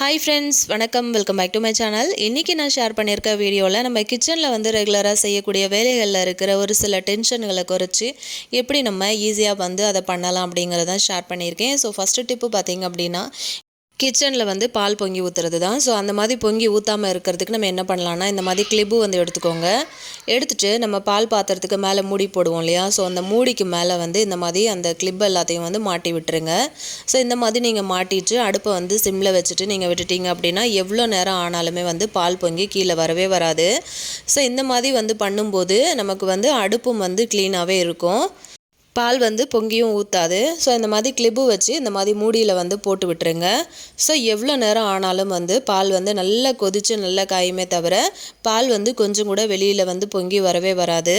Hi friends, வணக்கம். Welcome back to my channel. இன்றைக்கி நான் ஷேர் பண்ணியிருக்க வீடியோவில் நம்ம கிச்சனில் வந்து ரெகுலராக செய்யக்கூடிய வேலைகளில் இருக்கிற ஒரு சில டென்ஷன்களை குறைச்சி எப்படி நம்ம ஈஸியாக வந்து அதை பண்ணலாம் அப்படிங்கிறத ஷேர் பண்ணியிருக்கேன். ஸோ ஃபஸ்ட்டு டிப்பு பார்த்திங்க அப்படின்னா, கிச்சனில் வந்து பால் பொங்கி ஊற்றுறது தான். ஸோ அந்த மாதிரி பொங்கி ஊற்றாமல் இருக்கிறதுக்கு நம்ம என்ன பண்ணலான்னா, இந்த மாதிரி கிளிப்பு வந்து எடுத்துக்கோங்க. எடுத்துகிட்டு நம்ம பால் பாத்திரத்துக்கு மேலே மூடி போடுவோம் இல்லையா, ஸோ அந்த மூடிக்கு மேலே வந்து இந்த மாதிரி அந்த கிளிப் எல்லாத்தையும் வந்து மாட்டி விட்டுருங்க. ஸோ இந்த மாதிரி நீங்கள் மாட்டிட்டு அடுப்பை வந்து சிம்மில் வச்சுட்டு நீங்கள் விட்டுட்டீங்க அப்படின்னா எவ்வளோ நேரம் ஆனாலுமே வந்து பால் பொங்கி கீழே வரவே வராது. ஸோ இந்த மாதிரி வந்து பண்ணும்போது நமக்கு வந்து அடுப்பும் வந்து க்ளீனாகவே இருக்கும், பால் வந்து பொங்கியும் ஊற்றாது. ஸோ இந்த மாதிரி கிளிப்பு வச்சு இந்த மாதிரி மூடியில் வந்து போட்டு விட்டுருங்க. ஸோ எவ்வளோ நேரம் ஆனாலும் வந்து பால் வந்து நல்லா கொதித்து நல்லா காயுமே தவிர பால் வந்து கொஞ்சம் கூட வெளியில் வந்து பொங்கி வரவே வராது.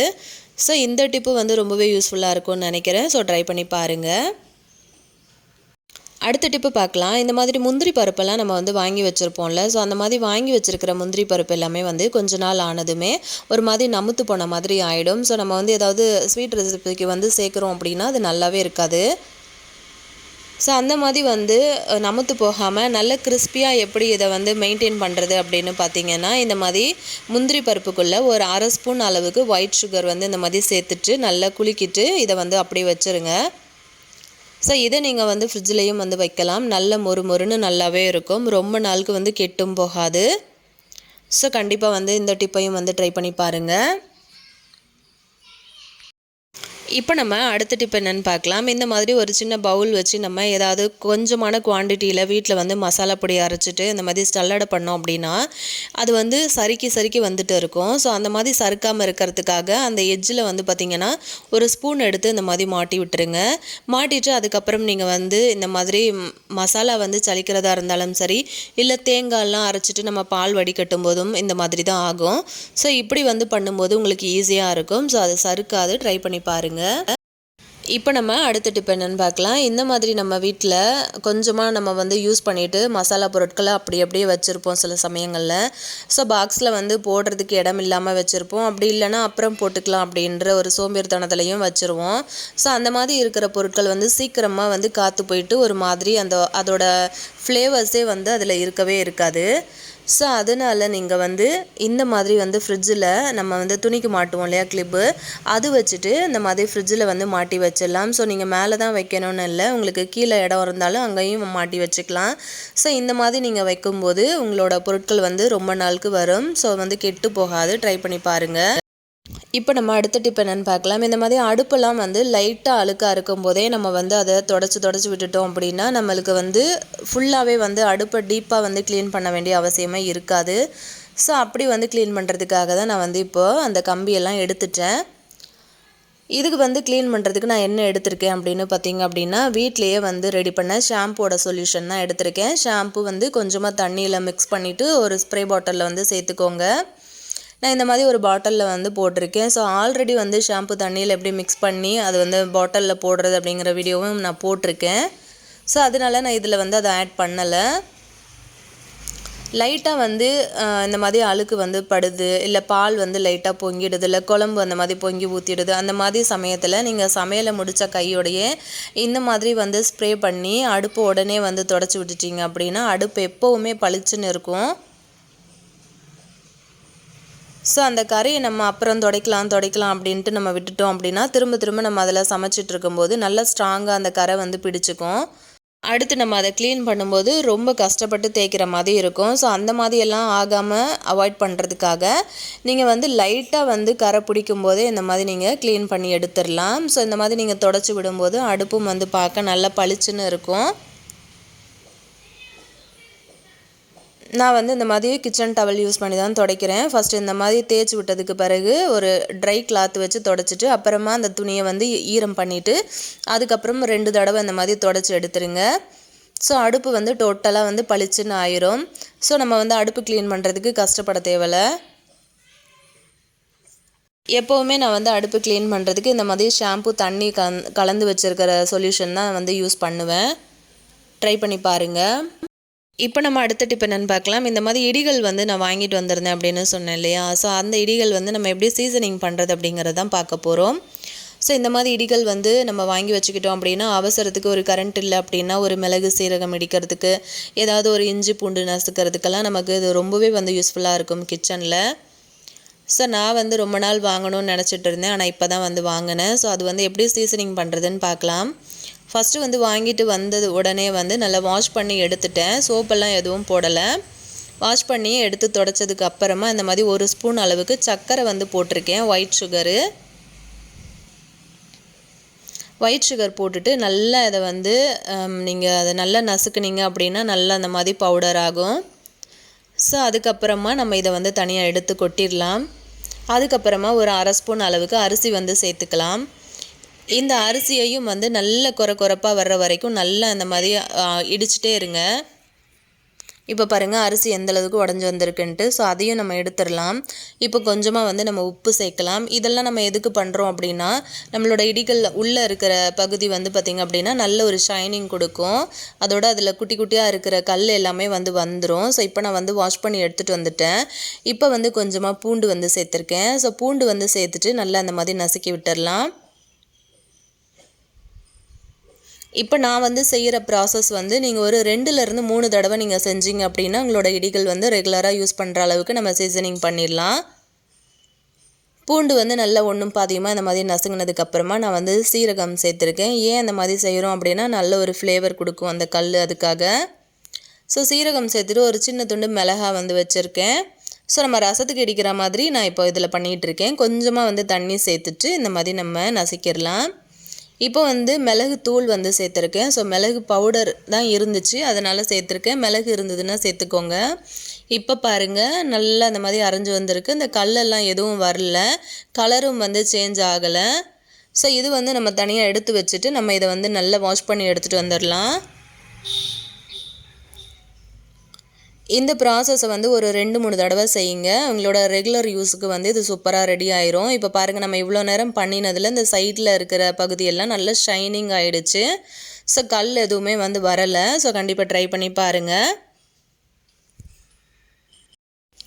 ஸோ இந்த டிப்பு வந்து ரொம்பவே யூஸ்ஃபுல்லாக இருக்கும்னு நினைக்கிறேன். ஸோ ட்ரை பண்ணி பாருங்கள். அடுத்த டிப்பு பார்க்கலாம். இந்த மாதிரி முந்திரி பருப்பெல்லாம் நம்ம வந்து வாங்கி வச்சுருப்போம்ல, ஸோ அந்த மாதிரி வாங்கி வச்சுருக்கிற முந்திரி பருப்பு எல்லாமே வந்து கொஞ்ச நாள் ஆனதுமே ஒரு மாதிரி நமுத்து போன மாதிரி ஆகிடும். ஸோ நம்ம வந்து ஏதாவது ஸ்வீட் ரெசிபிக்கு வந்து சேர்க்குறோம் அப்படின்னா அது நல்லாவே இருக்காது. ஸோ அந்த மாதிரி வந்து நமுத்து போகாமல் நல்ல கிறிஸ்பியாக எப்படி இதை வந்து மெயின்டைன் பண்ணுறது அப்படின்னு பார்த்தீங்கன்னா, இந்த மாதிரி முந்திரி பருப்புக்குள்ளே ஒரு அரை ஸ்பூன் அளவுக்கு ஒயிட் சுகர் வந்து இந்த மாதிரி சேர்த்துட்டு நல்லா குலுக்கிட்டு இதை வந்து அப்படியே வச்சுருங்க. ஸோ இதை நீங்கள் வந்து ஃப்ரிட்ஜ்லேயும் வந்து வைக்கலாம். நல்ல மொறு மொறுன்னு நல்லாவே இருக்கும், ரொம்ப நாளுக்கு வந்து கெட்டும் போகாது. ஸோ கண்டிப்பாக வந்து இந்த டிப்பையும் வந்து ட்ரை பண்ணி பாருங்கள். இப்போ நம்ம அடுத்த டிப் என்னென்னு பார்க்கலாம். இந்த மாதிரி ஒரு சின்ன பவுல் வச்சு நம்ம ஏதாவது கொஞ்சமான குவான்டிட்டியில் வீட்டில் வந்து மசாலா பொடி அரைச்சிட்டு இந்த மாதிரி ஸ்டல்லடை பண்ணோம் அப்படின்னா அது வந்து சறுக்கி வந்துட்டு இருக்கும். ஸோ அந்த மாதிரி சறுக்காமல் இருக்கிறதுக்காக அந்த எட்ஜில் வந்து பார்த்திங்கன்னா ஒரு ஸ்பூன் எடுத்து இந்த மாதிரி மாட்டி விட்டுருங்க. மாட்டிட்டு அதுக்கப்புறம் நீங்கள் வந்து இந்த மாதிரி மசாலா வந்து சலிக்கிறதா இருந்தாலும் சரி, இல்லை தேங்காயெல்லாம் அரைச்சிட்டு நம்ம பால் வடிகட்டும் போதும் இந்த மாதிரி தான் ஆகும். ஸோ இப்படி வந்து பண்ணும்போது உங்களுக்கு ஈஸியாக இருக்கும். ஸோ அது சறுக்காது, ட்ரை பண்ணி பாருங்கள். இப்போ நம்ம அடுத்த டிப் என்னென்னு பார்க்கலாம். இந்த மாதிரி நம்ம வீட்டில் கொஞ்சமாக நம்ம வந்து யூஸ் பண்ணிவிட்டு மசாலா பொருட்களை அப்படியே வச்சுருப்போம் சில சமயங்களில். ஸோ பாக்ஸில் வந்து போடுறதுக்கு இடம் இல்லாமல் வச்சுருப்போம், அப்படி இல்லைன்னா அப்புறம் போட்டுக்கலாம் அப்படின்ற ஒரு சோம்பேறித்தனத்துலையும் வச்சுருவோம். ஸோ அந்த மாதிரி இருக்கிற பொருட்கள் வந்து சீக்கிரமாக வந்து காற்று போயிட்டு ஒரு மாதிரி அதோட ஃப்ளேவர்ஸே வந்து அதில் இருக்கவே இருக்காது. ஸோ அதனால் நீங்கள் வந்து இந்த மாதிரி வந்து ஃப்ரிட்ஜில் நம்ம வந்து துணிக்கு மாட்டுவோம் இல்லையா கிளிப்பு, அது வச்சுட்டு இந்த மாதிரி ஃப்ரிட்ஜில் வந்து மாட்டி வச்சிடலாம். ஸோ நீங்கள் மேலே தான் வைக்கணும்னு இல்லை, உங்களுக்கு கீழே இடம் இருந்தாலும் அங்கேயும் மாட்டி வச்சுக்கலாம். ஸோ இந்த மாதிரி நீங்கள் வைக்கும்போது உங்களோட பொருட்கள் வந்து ரொம்ப நாளுக்கு வரும். ஸோ வந்து கெட்டு போகாது, ட்ரை பண்ணி பாருங்கள். இப்போ நம்ம அடுத்த டிப் என்னென்னு பார்க்கலாம். இந்த மாதிரி அடுப்பெல்லாம் வந்து லைட்டாக அழுக்காக இருக்கும் போதே நம்ம வந்து அதை தொடச்சி விட்டுட்டோம் அப்படின்னா நம்மளுக்கு வந்து ஃபுல்லாகவே வந்து அடுப்பை டீப்பாக வந்து க்ளீன் பண்ண வேண்டிய அவசியமே இருக்காது. ஸோ அப்படி வந்து க்ளீன் பண்ணுறதுக்காக தான் நான் வந்து இப்போது அந்த கம்பியெல்லாம் எடுத்துட்டேன். இதுக்கு வந்து க்ளீன் பண்ணுறதுக்கு நான் என்ன எடுத்திருக்கேன் அப்படின்னு பார்த்திங்க அப்படின்னா, வீட்டிலையே வந்து ரெடி பண்ண ஷாம்பூவோட சொல்யூஷன் தான் எடுத்திருக்கேன். ஷாம்பு வந்து கொஞ்சமாக தண்ணியில் மிக்ஸ் பண்ணிவிட்டு ஒரு ஸ்ப்ரே பாட்டிலில் வந்து சேர்த்துக்கோங்க. நான் இந்த மாதிரி ஒரு பாட்டிலில் வந்து போட்டிருக்கேன். ஸோ ஆல்ரெடி வந்து ஷாம்பு தண்ணியில் எப்படி மிக்ஸ் பண்ணி அது வந்து பாட்டிலில் போடுறது அப்படிங்கிற வீடியோவும் நான் போட்டிருக்கேன். ஸோ அதனால நான் இதில் வந்து அதை ஆட் பண்ணலை. லைட்டாக வந்து இந்த மாதிரி அழுக்கு வந்து படுது, இல்லை பால் வந்து லைட்டாக பொங்கிடுது, இல்லை குழம்பு அந்த மாதிரி பொங்கி ஊற்றிடுது, அந்த மாதிரி சமயத்தில் நீங்கள் சமையலை முடித்த கையோடையே இந்த மாதிரி வந்து ஸ்ப்ரே பண்ணி அடுப்பு உடனே வந்து தொடச்சி விட்டுட்டிங்க அப்படின்னா அடுப்பு எப்போவுமே பளிச்சுன்னு இருக்கும். ஸோ அந்த கறியை நம்ம அப்புறம் துடைக்கலாம் அப்படின்ட்டு நம்ம விட்டுட்டோம் அப்படின்னா திரும்ப நம்ம அதில் சமைச்சிட்டு இருக்கும்போது நல்லா ஸ்ட்ராங்காக அந்த கரை வந்து பிடிச்சிக்கும். அடுத்து நம்ம அதை க்ளீன் பண்ணும்போது ரொம்ப கஷ்டப்பட்டு தேய்க்கிற மாதிரி இருக்கும். ஸோ அந்த மாதிரியெல்லாம் ஆகாமல் அவாய்ட் பண்ணுறதுக்காக நீங்கள் வந்து லைட்டாக வந்து கரை பிடிக்கும் போதே இந்த மாதிரி நீங்கள் க்ளீன் பண்ணி எடுத்துடலாம். ஸோ இந்த மாதிரி நீங்கள் தொடச்சி விடும்போது அடுப்பும் வந்து பார்க்க நல்லா பளிச்சுன்னு இருக்கும். நான் வந்து இந்த மாதிரி கிச்சன் டவல் யூஸ் பண்ணி தான் துடைக்கிறேன். ஃபஸ்ட்டு இந்த மாதிரி தேய்ச்சி விட்டதுக்கு பிறகு ஒரு ட்ரை கிளாத் வச்சு தொடச்சிட்டு அப்புறமா அந்த துணியை வந்து ஈரம் பண்ணிவிட்டு அதுக்கப்புறம் 2 தடவை இந்த மாதிரி தொடச்சி எடுத்துருங்க. ஸோ அடுப்பு வந்து டோட்டலாக வந்து பளிச்சுன்னு ஆயிரும். ஸோ நம்ம வந்து அடுப்பு க்ளீன் பண்ணுறதுக்கு கஷ்டப்பட தேவையில்லை. எப்போவுமே நான் வந்து அடுப்பு க்ளீன் பண்ணுறதுக்கு இந்த மாதிரி ஷாம்பு தண்ணி கலந்து வச்சுருக்கிற சொல்யூஷன் தான் வந்து யூஸ் பண்ணுவேன். ட்ரை பண்ணி பாருங்கள். இப்போ நம்ம அடுத்த டிப் என்னென்னு பார்க்கலாம். இந்த மாதிரி இடிகள் வந்து நான் வாங்கிட்டு வந்திருந்தேன் அப்படின்னு சொன்னேன் இல்லையா, ஸோ அந்த இடிகள் வந்து நம்ம எப்படி சீசனிங் பண்ணுறது அப்படிங்கிறது தான் பார்க்க போகிறோம். ஸோ இந்த மாதிரி இடிகள் வந்து நம்ம வாங்கி வச்சுக்கிட்டோம் அப்படின்னா அவசரத்துக்கு ஒரு கரண்ட் இல்லை அப்படின்னா ஒரு மிளகு சீரகம் இடிக்கிறதுக்கு, ஏதாவது ஒரு இஞ்சி பூண்டு நசுக்கிறதுக்கெல்லாம் நமக்கு இது ரொம்பவே வந்து யூஸ்ஃபுல்லாக இருக்கும் கிச்சனில். ஸோ நான் வந்து ரொம்ப நாள் வாங்கணும்னு நினச்சிட்டு இருந்தேன், ஆனால் இப்போ தான் வந்து வாங்கினேன். ஸோ அது வந்து எப்படி சீசனிங் பண்ணுறதுன்னு பார்க்கலாம். ஃபஸ்ட்டு வந்து வாங்கிட்டு வந்தது உடனே வந்து நல்லா வாஷ் பண்ணி எடுத்துட்டேன். சோப்பெல்லாம் எதுவும் போடலை. வாஷ் பண்ணி எடுத்து துடைச்சதுக்கு அப்புறமா இந்த மாதிரி 1 ஸ்பூன் அளவுக்கு சர்க்கரை வந்து போட்டிருக்கேன், ஒயிட் சுகர் போட்டுட்டு நல்லா இதை வந்து நீங்கள் அதை நல்லா நசுக்குனீங்க அப்படின்னா நல்லா அந்த மாதிரி பவுடர் ஆகும். ஸோ அதுக்கப்புறமா நம்ம இதை வந்து தனியாக எடுத்து கொட்டிடலாம். அதுக்கப்புறமா ஒரு 1/2 ஸ்பூன் அளவுக்கு அரிசி வந்து சேர்த்துக்கலாம். இந்த அரிசியையும் வந்து நல்ல கொரப்பாக வர்ற வரைக்கும் நல்லா அந்த மாதிரி இடிச்சிட்டே இருங்க. இப்போ பாருங்கள் அரிசி எந்த அளவுக்கு உடஞ்சி வந்திருக்குன்ட்டு. ஸோ அதையும் நம்ம எடுத்துடலாம். இப்போ கொஞ்சமாக வந்து நம்ம உப்பு சேர்க்கலாம். இதெல்லாம் நம்ம எதுக்கு பண்ணுறோம் அப்படின்னா நம்மளோட இடிகள் உள்ளே இருக்கிற பகுதி வந்து பார்த்திங்க அப்படின்னா நல்ல ஒரு ஷைனிங் கொடுக்கும். அதோட அதில் குட்டி குட்டியாக இருக்கிற கல் எல்லாமே வந்து வந்துடும். ஸோ இப்போ நான் வந்து வாஷ் பண்ணி எடுத்துகிட்டு வந்துட்டேன். இப்போ வந்து கொஞ்சமாக பூண்டு வந்து சேர்த்துருக்கேன். ஸோ பூண்டு வந்து சேர்த்துட்டு நல்லா அந்த மாதிரி நசுக்கி விட்டுடலாம். இப்போ நான் வந்து செய்கிற ப்ராசஸ் வந்து நீங்கள் ஒரு 2லேருந்து 3 தடவை நீங்கள் செஞ்சீங்க அப்படின்னா உங்களோட இடிகள் வந்து ரெகுலராக யூஸ் பண்ணுற அளவுக்கு நம்ம சீசனிங் பண்ணிடலாம். பூண்டு வந்து நல்லா ஒன்றும் பாதியமாக இந்த மாதிரி நசுங்கினதுக்கப்புறமா நான் வந்து சீரகம் சேர்த்துருக்கேன். ஏன் அந்த மாதிரி செய்கிறோம் அப்படின்னா நல்ல ஒரு ஃப்ளேவர் கொடுக்கும் அந்த கல், அதுக்காக. ஸோ சீரகம் சேர்த்துட்டு ஒரு சின்ன துண்டு மிளகா வந்து வச்சுருக்கேன். ஸோ நம்ம ரசத்துக்கு இடிக்கிற மாதிரி நான் இப்போ இதில் பண்ணிகிட்ருக்கேன். கொஞ்சமாக வந்து தண்ணி சேர்த்துட்டு இந்த மாதிரி நம்ம நசுக்கிடலாம். இப்போ வந்து மிளகு தூள் வந்து சேர்த்துருக்கேன். ஸோ மிளகு பவுடர் தான் இருந்துச்சு, அதனால் சேர்த்துருக்கேன். மிளகு இருந்ததுன்னா சேர்த்துக்கோங்க. இப்போ பாருங்கள் நல்லா அந்த மாதிரி அரைஞ்சி வந்திருக்கு. இந்த கல்லெல்லாம் எதுவும் வரல, கலரும் வந்து சேஞ்ச் ஆகலை. ஸோ இது வந்து நம்ம தனியாக எடுத்து வச்சுட்டு நம்ம இதை வந்து நல்லா வாஷ் பண்ணி எடுத்துகிட்டு வந்துடலாம். இந்த ப்ராசஸை வந்து ஒரு 2-3 தடவை செய்யுங்க. உங்களோட ரெகுலர் யூஸுக்கு வந்து இது சூப்பராக ரெடி ஆயிரும். இப்போ பாருங்கள் நம்ம இவ்வளோ நேரம் பண்ணினதில் இந்த சைடில் இருக்கிற பகுதியெல்லாம் நல்லா ஷைனிங் ஆகிடுச்சு. ஸோ கல் எதுவுமே வந்து வரலை. ஸோ கண்டிப்பாக ட்ரை பண்ணி பாருங்கள்.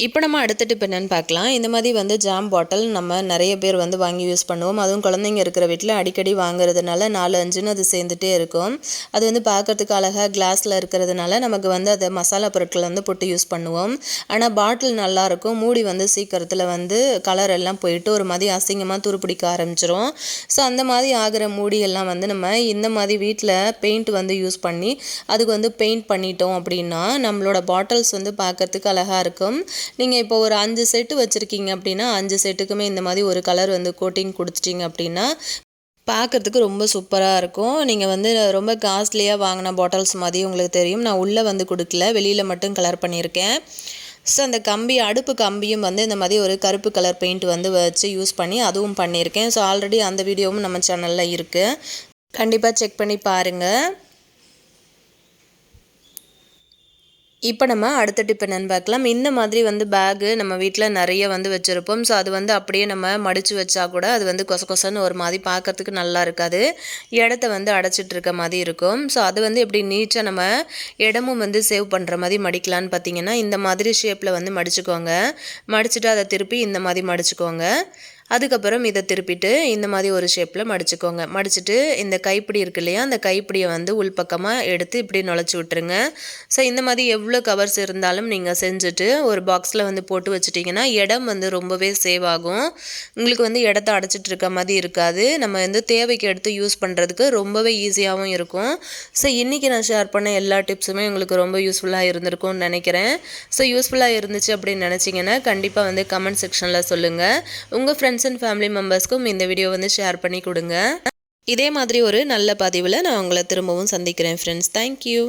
இப்போ நம்ம அடுத்த டிப் என்னென்னு பார்க்கலாம். இந்த மாதிரி வந்து ஜாம் பாட்டில் நம்ம நிறைய பேர் வந்து வாங்கி யூஸ் பண்ணுவோம். அதுவும் குழந்தைங்க இருக்கிற வீட்டில் அடிக்கடி வாங்குறதுனால 4-5ன்னு அது சேர்ந்துட்டே இருக்கும். அது வந்து பார்க்குறதுக்கு அழகாக கிளாஸில் இருக்கிறதுனால நமக்கு வந்து அதை மசாலா பொருட்கள் வந்து போட்டு யூஸ் பண்ணுவோம். ஆனால் பாட்டில் நல்லாயிருக்கும், மூடி வந்து சீக்கிரத்தில் வந்து கலர் எல்லாம் போயிட்டு ஒரு மாதிரி அசிங்கமாக துருப்பிடிக்க ஆரம்பிச்சிரும். ஸோ அந்த மாதிரி ஆகிற மூடியெல்லாம் வந்து நம்ம இந்த மாதிரி வீட்டில் பெயிண்ட் வந்து யூஸ் பண்ணி அதுக்கு வந்து பெயிண்ட் பண்ணிட்டோம் அப்படின்னா நம்மளோட பாட்டில்ஸ் வந்து பார்க்குறதுக்கு அழகாக இருக்கும். நீங்கள் இப்போ ஒரு 5 செட்டு வச்சுருக்கீங்க அப்படின்னா 5 செட்டுக்குமே இந்த மாதிரி ஒரு கலர் வந்து கோட்டிங் கொடுத்துட்டிங்க அப்படின்னா பார்க்குறதுக்கு ரொம்ப சூப்பராக இருக்கும். நீங்கள் வந்து ரொம்ப காஸ்ட்லியாக வாங்கின பாட்டில்ஸ் மாதிரி உங்களுக்கு தெரியும். நான் உள்ளே வந்து கொடுக்கல, வெளியில் மட்டும் கலர் பண்ணியிருக்கேன். ஸோ அந்த அடுப்பு கம்பியும் வந்து இந்த மாதிரி ஒரு கருப்பு கலர் பெயிண்ட் வந்து வச்சு யூஸ் பண்ணி அதுவும் பண்ணியிருக்கேன். ஸோ ஆல்ரெடி அந்த வீடியோவும் நம்ம சேனலில் இருக்குது, கண்டிப்பாக செக் பண்ணி பாருங்கள். இப்போ நம்ம அடுத்த டிப் என்னென்னு பார்க்கலாம். இந்த மாதிரி வந்து பேகு நம்ம வீட்டில் நிறைய வந்து வச்சுருப்போம். ஸோ அது வந்து அப்படியே நம்ம மடித்து வச்சா கூட அது வந்து கொசன்னு ஒரு மாதிரி பார்க்கறதுக்கு நல்லா இருக்காது, இடத்த வந்து அடைச்சிட்டு இருக்க மாதிரி இருக்கும். ஸோ அது வந்து எப்படி நீட்டாக நம்ம இடமும் வந்து சேவ் பண்ணுற மாதிரி மடிக்கலான்னு பார்த்தீங்கன்னா இந்த மாதிரி ஷேப்பில் வந்து மடிச்சுக்கோங்க. மடிச்சுட்டு அதை திருப்பி இந்த மாதிரி மடிச்சுக்கோங்க. அதுக்கப்புறம் இதை திருப்பிட்டு இந்த மாதிரி ஒரு ஷேப்பில் மடிச்சுக்கோங்க. மடிச்சுட்டு இந்த கைப்பிடி இருக்கு இல்லையா, அந்த கைப்பிடியை வந்து உள்பக்கமாக எடுத்து இப்படி நுழைச்சி விட்டுருங்க. ஸோ இந்த மாதிரி எவ்வளோ கவர்ஸ் இருந்தாலும் நீங்கள் செஞ்சுட்டு ஒரு பாக்ஸில் வந்து போட்டு வச்சுட்டிங்கன்னா இடம் வந்து ரொம்பவே சேவ் ஆகும். உங்களுக்கு வந்து இடத்த அடைச்சிட்டு இருக்க மாதிரி இருக்காது. நம்ம வந்து தேவைக்கு எடுத்து யூஸ் பண்ணுறதுக்கு ரொம்பவே ஈஸியாகவும் இருக்கும். ஸோ இன்றைக்கி நான் ஷேர் பண்ண எல்லா டிப்ஸுமே உங்களுக்கு ரொம்ப யூஸ்ஃபுல்லாக இருந்திருக்கும்னு நினைக்கிறேன். ஸோ யூஸ்ஃபுல்லாக இருந்துச்சு அப்படின்னு நினச்சிங்கன்னா கண்டிப்பாக வந்து கமெண்ட் செக்ஷனில் சொல்லுங்கள். உங்கள் ஃப்ரெண்ட்ஸ் அண்ட் ஃபேமிலி மெம்பர்ஸ்க்கும் இந்த வீடியோ வந்து ஷேர் பண்ணி கொடுங்க. இதே மாதிரி ஒரு நல்ல பதிவில் நான் உங்களை திரும்பவும் சந்திக்கிறேன் ஃப்ரெண்ட்ஸ். தேங்க்யூ.